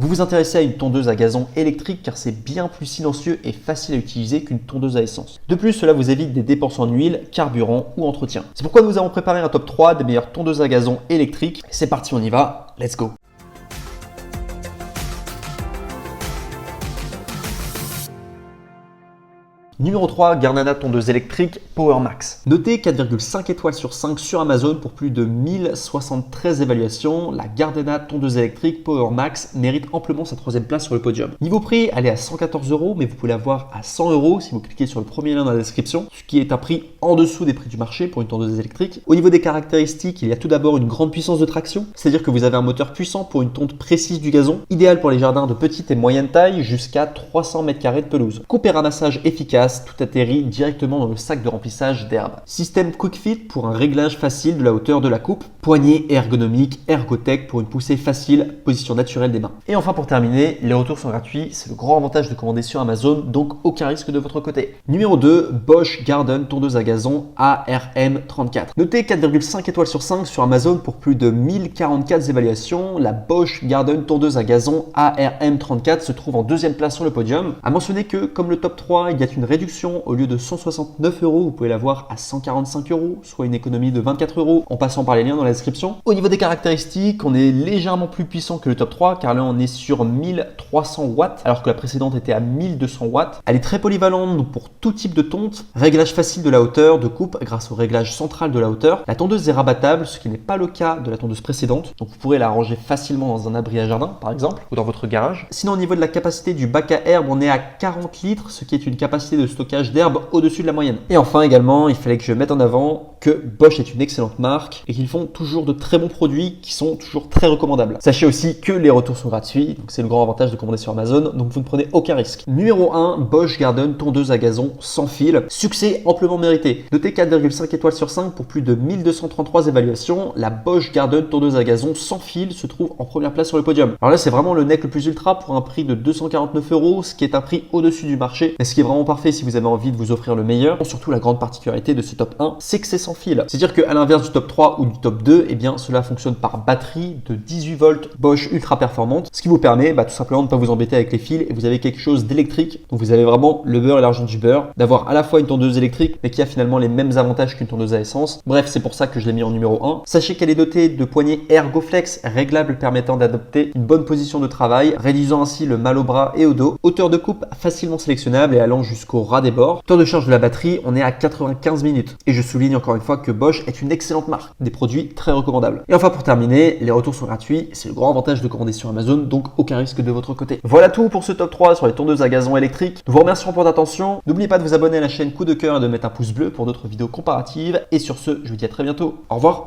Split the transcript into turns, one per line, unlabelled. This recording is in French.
Vous vous intéressez à une tondeuse à gazon électrique car c'est bien plus silencieux et facile à utiliser qu'une tondeuse à essence. De plus, cela vous évite des dépenses en huile, carburant ou entretien. C'est pourquoi nous avons préparé un top 3 des meilleures tondeuses à gazon électriques. C'est parti, on y va, let's go! Numéro 3, Gardena tondeuse électrique Power Max. Notée 4,5 étoiles sur 5 sur Amazon pour plus de 1073 évaluations, la Gardena tondeuse électrique Power Max mérite amplement sa troisième place sur le podium. Niveau prix, elle est à 114 €, mais vous pouvez l'avoir à 100 € si vous cliquez sur le premier lien dans la description, ce qui est un prix en dessous des prix du marché pour une tondeuse électrique. Au niveau des caractéristiques, il y a tout d'abord une grande puissance de traction, c'est-à-dire que vous avez un moteur puissant pour une tonte précise du gazon, idéal pour les jardins de petite et moyenne taille jusqu'à 300 m² de pelouse. Coupe et ramassage efficace, tout atterrit directement dans le sac de remplissage d'herbe. Système Quick Fit pour un réglage facile de la hauteur de la coupe. Poignée ergonomique Ergotech pour une poussée facile, position naturelle des mains. Et enfin pour terminer, les retours sont gratuits. C'est le grand avantage de commander sur Amazon, donc aucun risque de votre côté. Numéro 2, Bosch Garden tondeuse à gazon ARM34. Notée 4,5 étoiles sur 5 sur Amazon pour plus de 1044 évaluations, la Bosch Garden tondeuse à gazon ARM34 se trouve en deuxième place sur le podium. À mentionner que, comme le top 3, il y a une réduction au lieu de 169 €, vous pouvez l'avoir à 145 €, soit une économie de 24 € en passant par les liens dans la description. Au niveau des caractéristiques, on est légèrement plus puissant que le top 3 car là on est sur 1300 watts alors que la précédente était à 1200 watts. Elle est très polyvalente donc pour tout type de tonte. Réglage facile de la hauteur de coupe grâce au réglage central de la hauteur. La tondeuse est rabattable, ce qui n'est pas le cas de la tondeuse précédente. Donc vous pourrez la ranger facilement dans un abri à jardin par exemple ou dans votre garage. Sinon au niveau de la capacité du bac à herbe, on est à 40 litres, ce qui est une capacité de stockage d'herbe au-dessus de la moyenne. Et enfin également, il fallait que je mette en avant que Bosch est une excellente marque et qu'ils font toujours de très bons produits qui sont toujours très recommandables. Sachez aussi que les retours sont gratuits, donc c'est le grand avantage de commander sur Amazon, donc vous ne prenez aucun risque. Numéro 1, Bosch Garden tondeuse à gazon sans fil. Succès amplement mérité. Notée 4,5 étoiles sur 5 pour plus de 1233 évaluations, la Bosch Garden tondeuse à gazon sans fil se trouve en première place sur le podium. Alors là, c'est vraiment le nec le plus ultra pour un prix de 249 €, ce qui est un prix au-dessus du marché, mais ce qui est vraiment parfait si vous avez envie de vous offrir le meilleur. Surtout la grande particularité de ce top 1, c'est que c'est sans fil. C'est-à-dire qu'à l'inverse du top 3 ou du top 2, eh bien cela fonctionne par batterie de 18 volts Bosch ultra performante, ce qui vous permet tout simplement de ne pas vous embêter avec les fils et vous avez quelque chose d'électrique. Donc vous avez vraiment le beurre et l'argent du beurre, d'avoir à la fois une tondeuse électrique mais qui a finalement les mêmes avantages qu'une tondeuse à essence. Bref, c'est pour ça que je l'ai mis en numéro 1. Sachez qu'elle est dotée de poignées ErgoFlex réglables permettant d'adopter une bonne position de travail, réduisant ainsi le mal au bras et au dos. Hauteur de coupe facilement sélectionnable et allant jusqu'au ras des bords. Temps de charge de la batterie, on est à 95 minutes. Et je souligne encore une fois que Bosch est une excellente marque, des produits très recommandables. Et enfin pour terminer, les retours sont gratuits, c'est le grand avantage de commander sur Amazon, donc aucun risque de votre côté. Voilà tout pour ce top 3 sur les tondeuses à gazon électriques. Nous vous remercions pour votre attention. N'oubliez pas de vous abonner à la chaîne Coup de cœur et de mettre un pouce bleu pour d'autres vidéos comparatives. Et sur ce, je vous dis à très bientôt. Au revoir.